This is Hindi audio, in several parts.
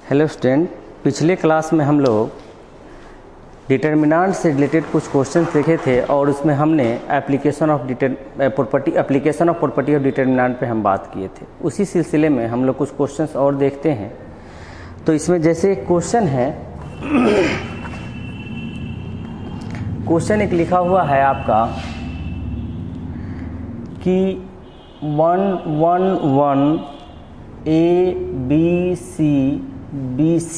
हेलो स्टूडेंट, पिछले क्लास में हम लोग डिटर्मिनेंट से रिलेटेड कुछ क्वेश्चन देखे थे और उसमें हमने application of property of determinant पे हम बात किए थे। उसी सिलसिले में हम लोग कुछ क्वेश्चंस और देखते हैं। तो इसमें जैसे एक क्वेश्चन है, क्वेश्चन एक लिखा हुआ है आपका कि 1 A B C B C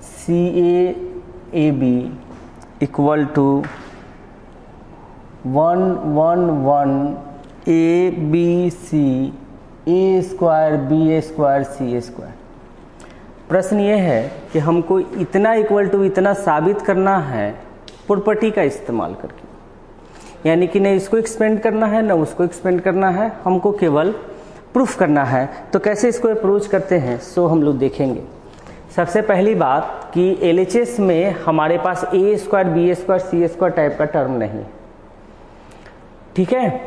C A B equal to 1 A B C A square B A square C A square. प्रश्न ये है कि हमको इतना इक्वल टू इतना साबित करना है प्रॉपर्टी का इस्तेमाल करके, यानी कि न इसको एक्सपेंड करना है न उसको एक्सपेंड करना है, हमको केवल प्रूफ करना है। तो कैसे इसको अप्रोच करते हैं सो हम लोग देखेंगे। सबसे पहली बात कि एलएचएस में हमारे पास ए स्क्वायर बी ए स्क्वायर सी ए स्क्वायर टाइप का टर्म नहीं है, ठीक है,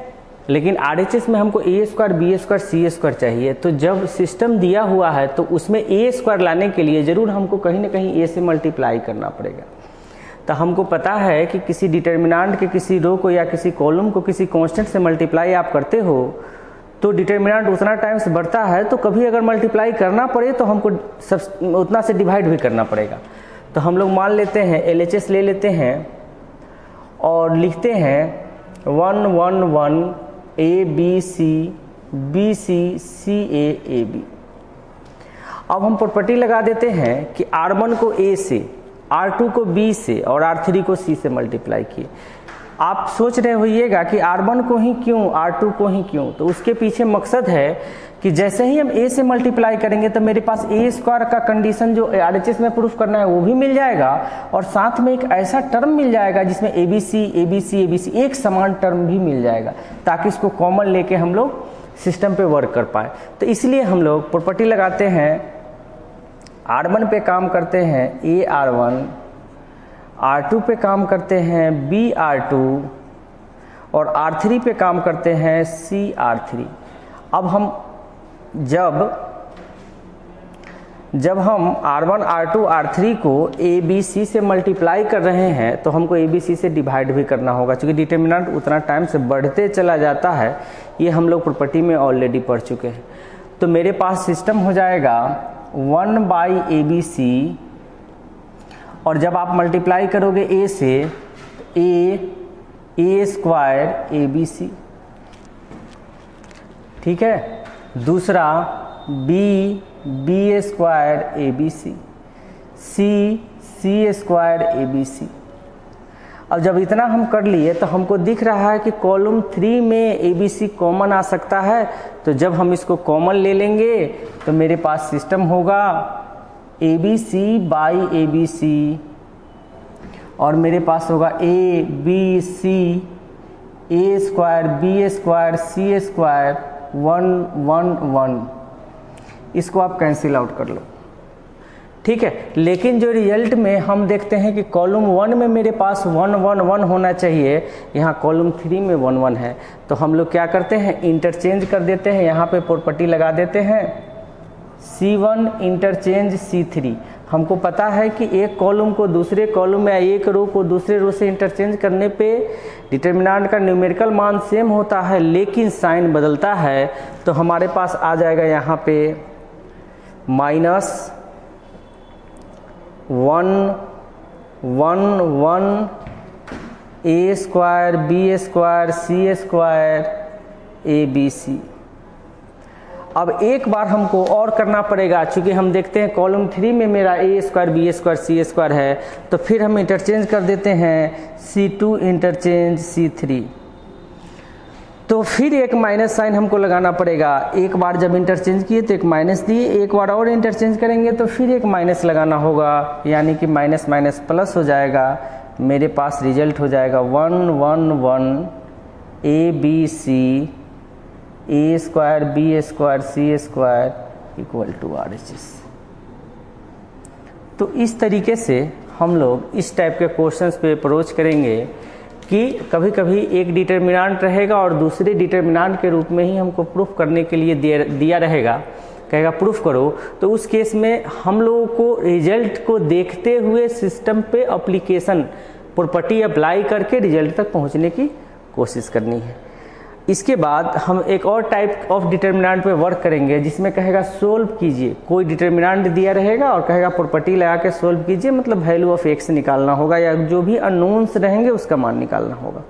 लेकिन आरएचएस में हमको ए स्क्वायर बी ए स्क्वायर सी ए स्क्वायर चाहिए। तो जब सिस्टम दिया हुआ है तो उसमें ए स्क्वायर लाने के लिए जरूर हमको कहीं ना कहीं ए से मल्टीप्लाई करना पड़ेगा। तो हमको पता है कि किसी डिटर्मिनेंट के किसी रो को या किसी कॉलम को किसी कांस्टेंट से मल्टीप्लाई आप करते हो तो डिटर्मिनेंट उतना टाइम से बढ़ता है, तो कभी अगर मल्टीप्लाई करना पड़े तो हमको सब उतना से डिवाइड भी करना पड़ेगा। तो हम लोग मान लेते हैं एलएचएस ले लेते हैं और लिखते हैं 1 A B C B C C A B। अब हम प्रॉपर्टी लगा देते हैं कि R1 को A से, R2 को B से और R3 को C से मल्टीप्लाई किए। आप सोच रहे होइएगा कि R1 को ही क्यों, R2 को ही क्यों, तो उसके पीछे मकसद है कि जैसे ही हम A से मल्टीप्लाई करेंगे तो मेरे पास A स्क्वायर का कंडीशन जो आरएचएस में प्रूफ करना है वो भी मिल जाएगा और साथ में एक ऐसा टर्म मिल जाएगा जिसमें ABC एक समान टर्म भी मिल जाएगा, ताकि इसको कॉमन लेके हम लोग सिस्टम पे वर्क कर पाए। तो इसलिए हम लोग प्रॉपर्टी लगाते हैं, R1 पे काम करते हैं AR1, R2 पे काम करते हैं BR2 और R3 पे काम करते हैं CR3। अब हम जब हम R1 R2 R3 को ABC से मल्टीप्लाई कर रहे हैं तो हमको ABC से डिवाइड भी करना होगा, क्योंकि डिटर्मिनेंट उतना टाइम से बढ़ते चला जाता है। ये हम लोग प्रॉपर्टी में ऑलरेडी पढ़ चुके हैं। तो मेरे पास सिस्टम हो जाएगा 1/ABC और जब आप मल्टीप्लाई करोगे A से A स्क्वायर ABC, ठीक है, दूसरा B A square ABC, C square ABC। अब जब इतना हम कर लिए तो हमको दिख रहा है कि कॉलम 3 में ABC कॉमन आ सकता है। तो जब हम इसको कॉमन ले लेंगे तो मेरे पास सिस्टम होगा ABC बाई ABC और मेरे पास होगा ABC A square B square C square 1 इसको आप कैंसिल आउट कर लो, ठीक है। लेकिन जो रिजल्ट में हम देखते हैं कि कॉलम 1 में मेरे पास 1 होना चाहिए, यहाँ कॉलम 3 में 1 है। तो हम लोग क्या करते हैं, इंटरचेंज कर देते हैं, यहाँ पे प्रॉपर्टी लगा देते हैं C1 इंटरचेंज C3। हमको पता है कि एक कॉलम को दूसरे कॉलम में, एक रो को दूसरे रो से इंटरचेंज करने पे डिटर्मिनेंट का न्यूमेरिकल मान सेम होता है लेकिन साइन बदलता है। तो हमारे पास आ जाएगा यहाँ पे -1 A square B square C square ABC। अब एक बार हमको और करना पड़ेगा, क्योंकि हम देखते हैं कॉलम 3 में मेरा A square B square C square है, तो फिर हम इंटरचेंज कर देते हैं C2 इंटरचेंज C3। तो फिर एक माइनस साइन हमको लगाना पड़ेगा। एक बार जब इंटरचेंज किए तो एक माइनस दिए, एक बार और इंटरचेंज करेंगे तो फिर एक माइनस लगाना होगा, यानी कि माइनस माइनस प्लस हो जाएगा। मेरे पास रिजल्ट हो जाएगा 1 ABC A square B square C square equal to RHS। तो इस तरीके से हम लोग इस टाइप के क्वेश्चंस पे अप्रोच करेंगे कि कभी कभी एक डिटर्मिनेंट रहेगा और दूसरे डिटर्मिनेंट के रूप में ही हमको प्रूफ करने के लिए दिया रहेगा। कहेगा प्रूफ करो, तो उस केस में हम लोगों को रिजल्ट को देखते हुए सिस्टम पे एप्लीकेशन प्रॉपर्टी अप्लाई करके रिजल्ट तक पहुंचने की कोशिश करनी है। इसके बाद हम एक और टाइप ऑफ डिटर्मिनेंट पे वर्क करेंगे जिसमें कहेगा सोल्व कीजिए। कोई डिटर्मिनेंट दिया रहेगा और कहेगा प्रॉपर्टी लगा के सोल्व कीजिए, मतलब वैल्यू ऑफ एक्स निकालना होगा या जो भी अननोन्स रहेंगे उसका मान निकालना होगा।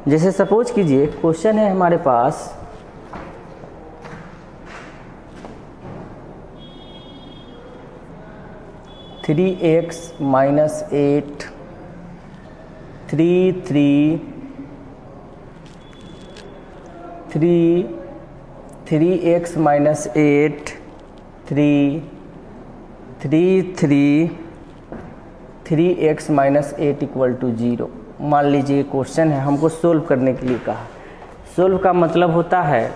जैसे सपोज कीजिए क्वेश्चन है हमारे पास 3x minus 8 3x minus 8 3x minus 8 equal to 0। मान लीजिए क्वेश्चन है, हमको सोल्व करने के लिए कहा। सोल्व का मतलब होता है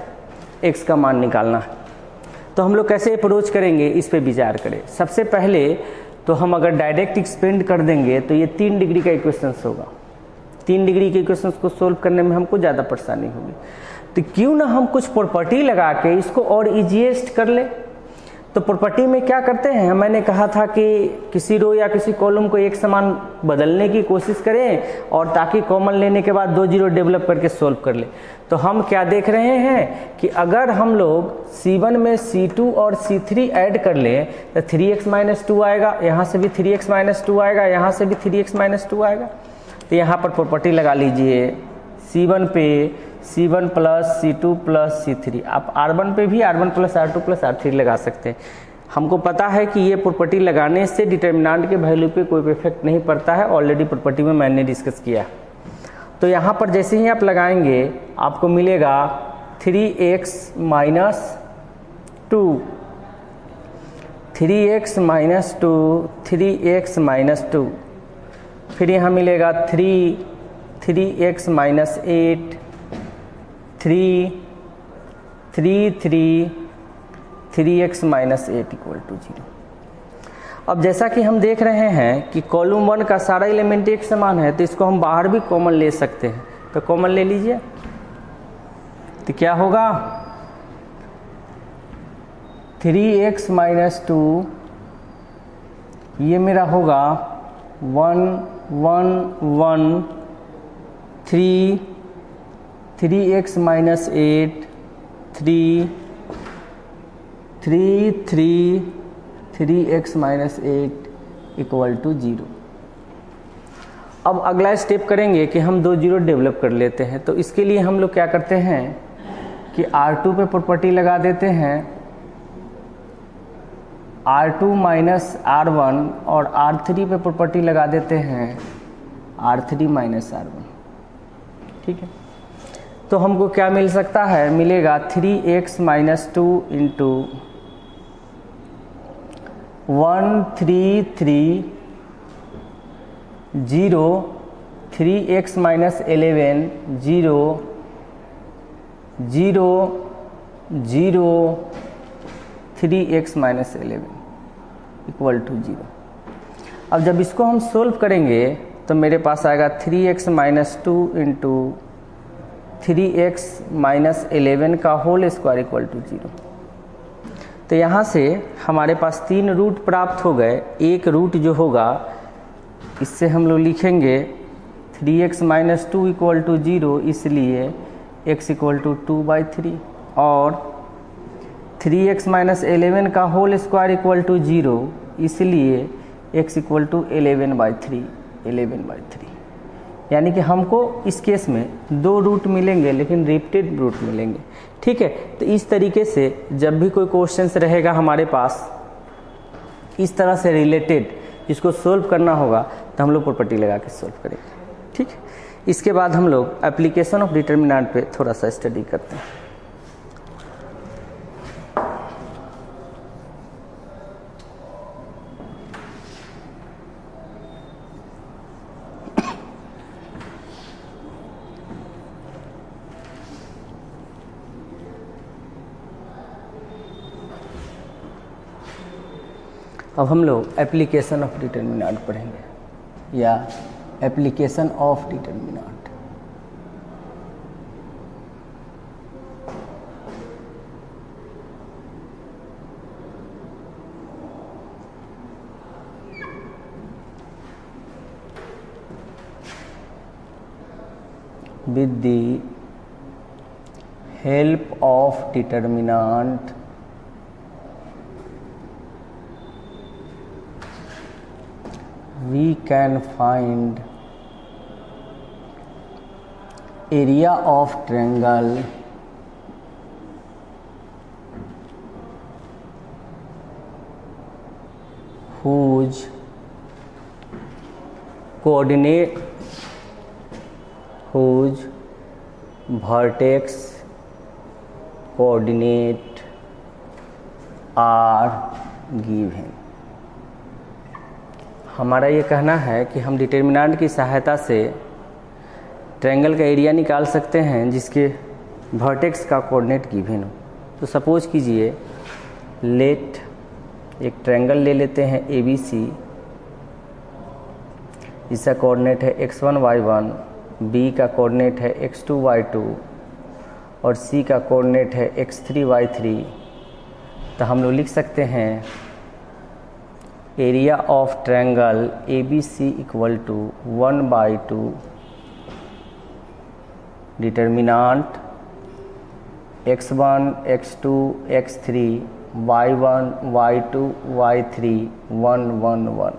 x का मान निकालना। तो हम लोग कैसे अप्रोच करेंगे इस पे विचार करें। सबसे पहले तो हम अगर डायरेक्ट एक्सपेंड कर देंगे तो ये 3 डिग्री का इक्वेशन होगा। 3 डिग्री के इक्वेशन को सोल्व करने में हमको ज़्यादा परेशानी होगी, तो क्यों ना हम कुछ प्रॉपर्टी लगा के इसको और इजीएस्ट कर ले। तो प्रॉपर्टी में क्या करते हैं, मैंने कहा था कि किसी रो या किसी कॉलम को एक समान बदलने की कोशिश करें और ताकि कॉमन लेने के बाद 2 जीरो डेवलप करके सोल्व कर ले। तो हम क्या देख रहे हैं कि अगर हम लोग C1 में C2 और C3 ऐड कर लें तो 3x माइनस 2 आएगा, यहाँ से भी 3x माइनस 2 आएगा, यहाँ से भी 3x माइनस 2 आएगा। तो यहाँ पर प्रॉपर्टी लगा लीजिए C1 पे C1 plus C2 plus C3। आप R1 पे भी R1 plus R2 plus R3 लगा सकते हैं। हमको पता है कि ये प्रॉपर्टी लगाने से डिटर्मिनेंट के वैल्यू पे कोई इफेक्ट नहीं पड़ता है, ऑलरेडी प्रॉपर्टी में मैंने डिस्कस किया। तो यहाँ पर जैसे ही आप लगाएंगे आपको मिलेगा 3x minus 2 3x minus 2 3x minus 2, फिर यहाँ मिलेगा 3x minus 8 3x minus 8 equal to 0। अब जैसा कि हम देख रहे हैं कि कॉलम 1 का सारा एलिमेंट एक समान है, तो इसको हम बाहर भी कॉमन ले सकते हैं। तो कॉमन ले लीजिए, तो क्या होगा 3x माइनस 2, ये मेरा होगा 1 1 1 3x minus 8 3x minus 8 equal to 0। अब अगला स्टेप करेंगे कि हम 2 जीरो डेवलप कर लेते हैं। तो इसके लिए हम लोग क्या करते हैं कि R2 पे प्रॉपर्टी लगा देते हैं, R2 माइनस R1, और R3 पे प्रॉपर्टी लगा देते हैं R3 माइनस R1। ठीक है, तो हमको क्या मिल सकता है, मिलेगा 3x minus 2 into 1 3 3 0 3x minus 11 0 0 0 3x minus 11 equal to 0। अब जब इसको हम सोल्व करेंगे तो मेरे पास आएगा 3x minus 2 into 3x minus 11 का होल स्क्वायर इक्वल टू 0। तो यहाँ से हमारे पास 3 रूट प्राप्त हो गए। एक रूट जो होगा इससे हम लोग लिखेंगे 3x माइनस 2 इक्वल टू 0, इसलिए x इक्वल टू 2/3, और 3x माइनस 11 का होल स्क्वायर इक्वल टू 0, इसलिए x इक्वल टू 11/3। यानी कि हमको इस केस में 2 रूट मिलेंगे लेकिन रिपीटेड रूट मिलेंगे। ठीक है, तो इस तरीके से जब भी कोई क्वेश्चंस रहेगा हमारे पास इस तरह से रिलेटेड जिसको सोल्व करना होगा तो हम लोग प्रॉपर्टी लगा के सोल्व करेंगे। ठीक है, इसके बाद हम लोग एप्लीकेशन ऑफ डिटर्मिनेंट पे थोड़ा सा स्टडी करते हैं। अब हम लोग एप्लीकेशन ऑफ डिटर्मिनेंट पढ़ेंगे या application of determinant. With the help of determinant, we can find area of triangle whose vertex coordinate are given। हमारा ये कहना है कि हम डिटर्मिनेंट की सहायता से ट्रायंगल का एरिया निकाल सकते हैं जिसके वर्टेक्स का कोऑर्डिनेट गिवन हो। तो सपोज कीजिए लेट एक ट्रायंगल ले लेते हैं ABC, जिसका कोऑर्डिनेट है x1 y1, B का कोऑर्डिनेट है x2 y2 और C का कोऑर्डिनेट है x3 y3। तो हम लोग लिख सकते हैं area of triangle ABC equal to 1/2 determinant x1 x2 x3 y1 y2 y3 1 1 1।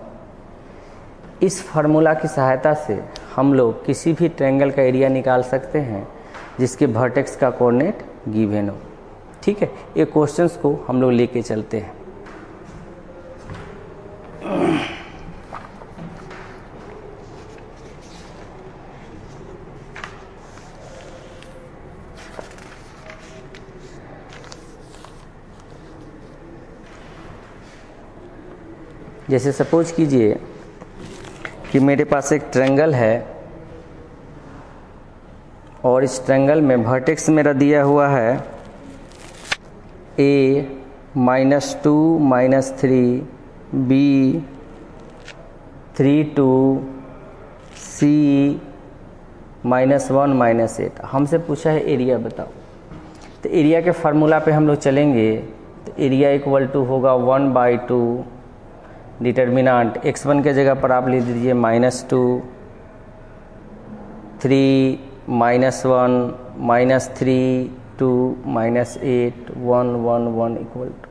इस फार्मूला की सहायता से हम लोग किसी भी ट्रायंगल का एरिया निकाल सकते हैं जिसके वर्टेक्स का कोऑर्डिनेट गिवन हो। ठीक है, ये क्वेश्चंस को हम लोग लेके चलते हैं। जैसे सपोज कीजिए कि मेरे पास एक ट्रायंगल है और इस ट्रायंगल में वर्टेक्स मेरा दिया हुआ है A -2 -3 B 3 2 C -1 -8। हमसे पूछा है एरिया बताओ। तो एरिया के फार्मूला पे हम लोग चलेंगे। तो एरिया इक्वल टू होगा 1/2 डिटर्मिनेंट x1 के जगह पर आप ले दीजिए -2 3 -1 -3 2 -8 1 1 1 इक्वल टू।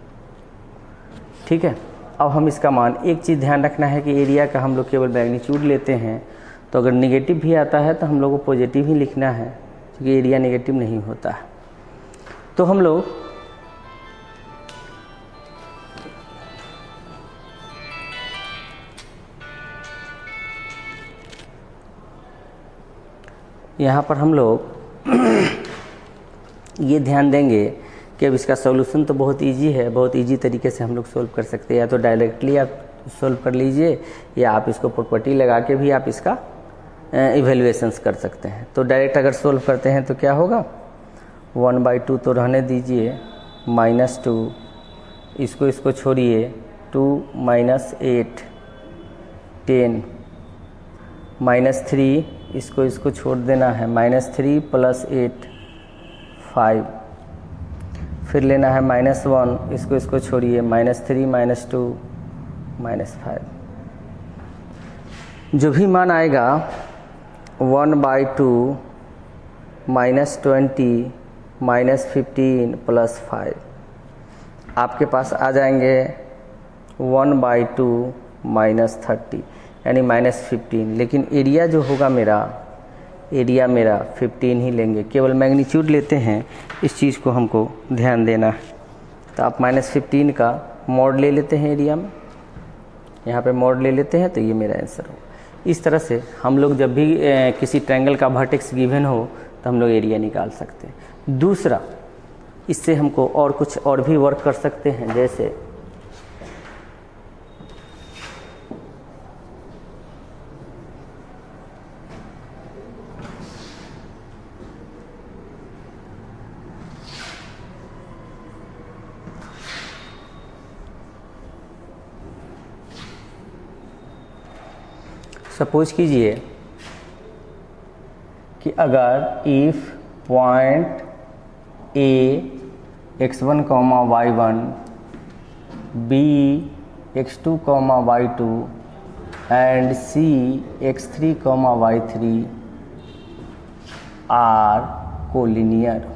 ठीक है, अब हम इसका मान, एक चीज़ ध्यान रखना है कि एरिया का हम लोग केवल मैग्नीट्यूड लेते हैं। तो अगर निगेटिव भी आता है तो हम लोग को पॉजिटिव ही लिखना है, क्योंकि एरिया निगेटिव नहीं होता है। तो हम लोग यहाँ पर हम लोग ये ध्यान देंगे कि अब इसका सॉल्यूशन तो बहुत इजी है, बहुत इजी तरीके से हम लोग सोल्व कर सकते हैं। या तो डायरेक्टली आप सोल्व कर लीजिए या आप इसको प्रॉपर्टी लगा के भी आप इसका इवेल्युएशंस कर सकते हैं। तो डायरेक्ट अगर सोल्व करते हैं तो क्या होगा, 1/2 तो रहने दीजिए, -2 इसको छोड़िए, 2 -8 10 -3 इसको छोड़ देना है, -3 + 8 5। फिर लेना है -1 इसको छोड़िए, -3 -2 -5। जो भी मान आएगा 1/2 -20 -15 + 5 आपके पास आ जाएंगे 1/2 -30 यानी -15। लेकिन एरिया जो होगा एरिया मेरा 15 ही लेंगे, केवल मैग्नीट्यूड लेते हैं। इस चीज़ को हमको ध्यान देना है। तो आप -15 का मॉड ले लेते हैं एरिया में, यहाँ पे मॉड ले लेते हैं, तो ये मेरा आंसर हो। इस तरह से हम लोग जब भी किसी ट्रायंगल का वर्टेक्स गिवन हो तो हम लोग एरिया निकाल सकते हैं। दूसरा, इससे हमको और कुछ और भी वर्क कर सकते हैं। जैसे सपोज कीजिए कि अगर if point A x1, y1, b x2, y2 and c x3, y3 are collinear.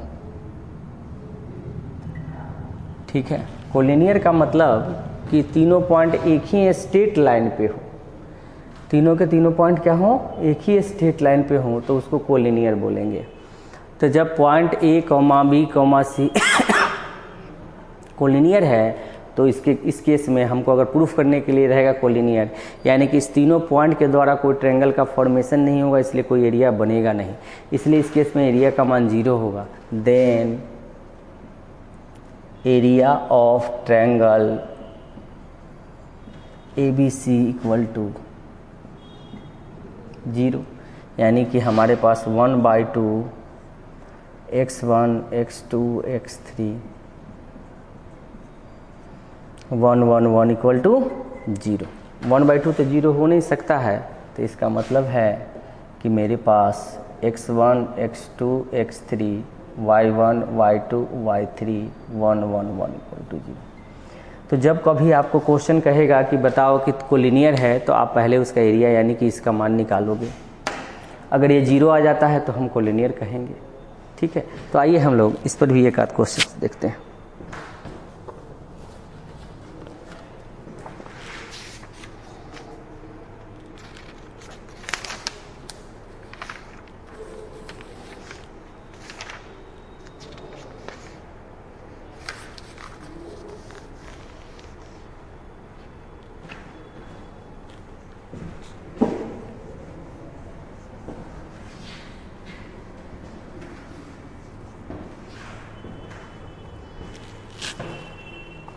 ठीक है, कोलिनियर का मतलब कि तीनों पॉइंट एक ही स्ट्रेट लाइन पे हो, तीनों के तीनों पॉइंट क्या हो, एक ही स्ट्रेट लाइन पे हो, तो उसको कोलिनियर बोलेंगे। तो जब point A B C collinear है तो इस केस में हमको अगर प्रूफ करने के लिए रहेगा कोलिनियर, यानी कि इस तीनों पॉइंट के द्वारा कोई ट्रायंगल का फॉर्मेशन नहीं होगा, इसलिए कोई एरिया बनेगा नहीं, इसलिए इस केस में एरिया का मान 0 होगा। Then area of triangle ABC equal to 0, यानी कि हमारे पास 1/2 x1 x2 x3 1 1 1 equal to 0। 1/2 तो 0 हो नहीं सकता है, तो इसका मतलब है कि मेरे पास x1 x2 x3 y1 y2 y3 1 1 1 equal to 0। तो जब कभी आपको क्वेश्चन कहेगा कि बताओ कि कोलिनियर है, तो आप पहले उसका एरिया यानी कि इसका मान निकालोगे। अगर ये 0 आ जाता है तो हम कोलिनियर कहेंगे। ठीक है, तो आइए हम लोग इस पर भी एक आध क्वेश्चन देखते हैं।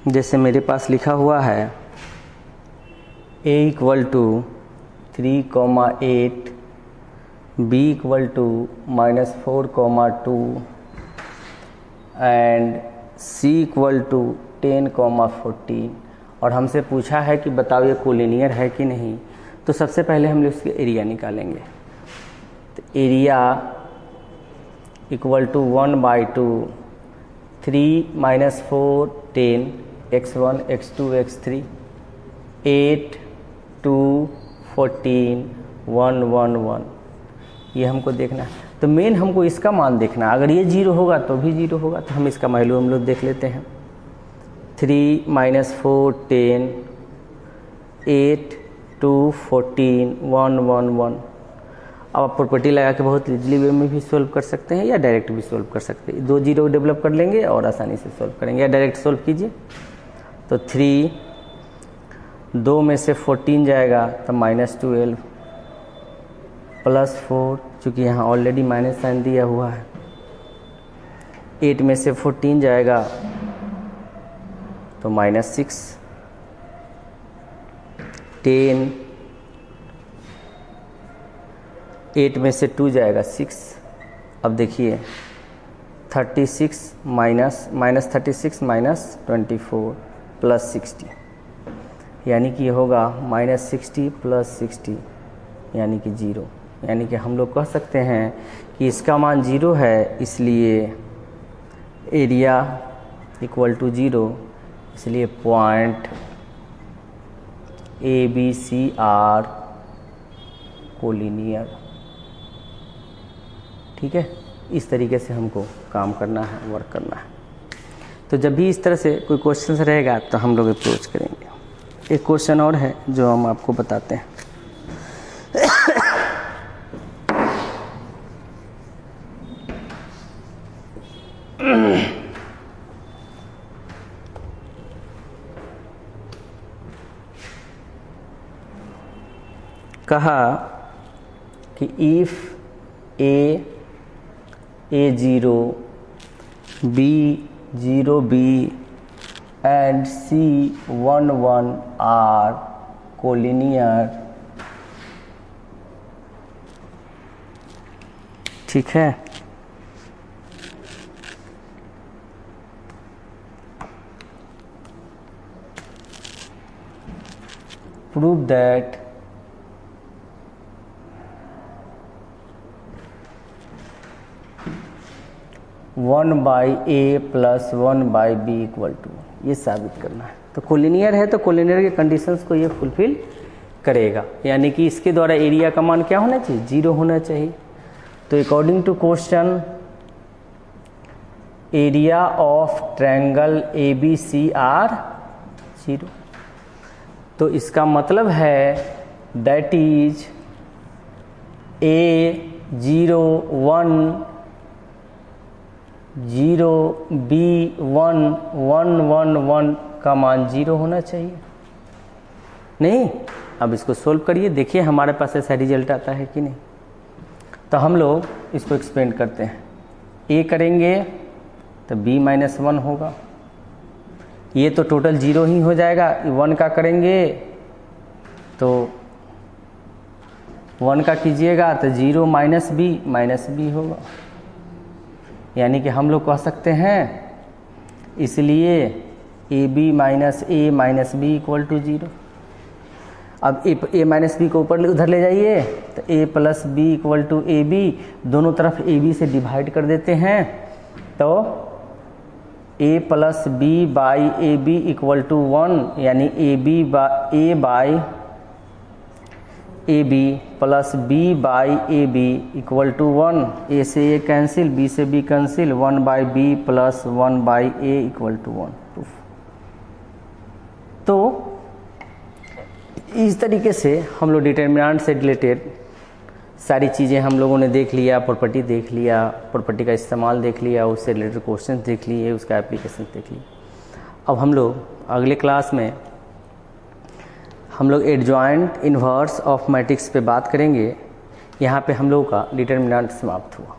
जैसे मेरे पास लिखा हुआ है a equal to 3,8, b equal to -4,2 and c equal to 10,14, और हमसे पूछा है कि बताओ ये कोलिनियर है कि नहीं। तो सबसे पहले हम लोग इसके एरिया निकालेंगे। तो area equal to 1/2 3 - 4 10 x1 x2 x3 8 2 14 1 1 1, ये हमको देखना है। तो मेन हमको इसका मान देखना, अगर ये 0 होगा तो भी 0 होगा, तो हम इसका वैल्यू हम लोग देख लेते हैं। 3 - 4 10 8 2 14 1 1 1। अब आप प्रॉपर्टी लगा के बहुत इजीली वे में भी सोल्व कर सकते हैं या डायरेक्ट भी सोल्व कर सकते हैं। 2 0 डेवलप कर लेंगे और आसानी से सोल्व करेंगे, या डायरेक्ट सोल्व कीजिए। तो 3 2 में से 14 जाएगा तो -12 +4, चूँकि यहाँ ऑलरेडी माइनस साइन दिया हुआ है। 8 में से 14 जाएगा तो -6 10 8 में से 2 जाएगा 6। अब देखिए 36 -36 -24 +60, यानी कि ये होगा -60 + 60 यानी कि 0। यानी कि हम लोग कह सकते हैं कि इसका मान 0 है, इसलिए एरिया इक्वल टू 0, इसलिए पॉइंट ABC आर कोलिनियर। ठीक है, इस तरीके से हमको काम करना है, वर्क करना है। तो जब भी इस तरह से कोई क्वेश्चन रहेगा तो हम लोग अप्रोच करेंगे। एक क्वेश्चन और है जो हम आपको बताते हैं। कहा कि if A0 B0B and C11 are collinear। ठीक है, prove that 1/a plus 1/b equal to, ये साबित करना है। तो कोलिनियर है तो कोलिनियर के कंडीशंस को ये फुलफिल करेगा, यानी कि इसके द्वारा एरिया का मान क्या होना चाहिए, 0 होना चाहिए। तो according to question area of triangle ABC are 0। तो इसका मतलब है दैट इज A0 1 0 B1 1 1 1 का मान 0 होना चाहिए। नहीं, अब इसको सोल्व करिए, देखिए हमारे पास ऐसा रिजल्ट आता है कि नहीं। तो हम लोग इसको एक्सपेंड करते हैं, A करेंगे तो B-1 होगा, ये तो टोटल 0 ही हो जाएगा। 1 का करेंगे तो 1 का कीजिएगा तो 0 -b होगा, यानी कि हम लोग कह सकते हैं इसलिए AB minus A minus B equal to 0। अब A माइनस B को ऊपर उधर ले जाइए तो A plus B equal to AB, दोनों तरफ AB से डिवाइड कर देते हैं तो A plus B by AB equal to 1, यानी A by AB plus B by AB equal to 1। A से A कैंसिल, B से B cancel, 1/B plus 1/A equal to 1। तो इस तरीके से हम लोग डिटर्मिनेंट से रिलेटेड सारी चीज़ें हम लोगों ने देख लिया, प्रॉपर्टी देख लिया, प्रॉपर्टी का इस्तेमाल देख लिया, उससे रिलेटेड क्वेश्चन देख लिए, उसका एप्लीकेशन देख लिया। अब हम लोग अगले क्लास में हम लोग एडजॉइंट इन्वर्स ऑफ मैट्रिक्स पे बात करेंगे। यहाँ पे हम लोगों का डिटर्मिनेंट समाप्त हुआ।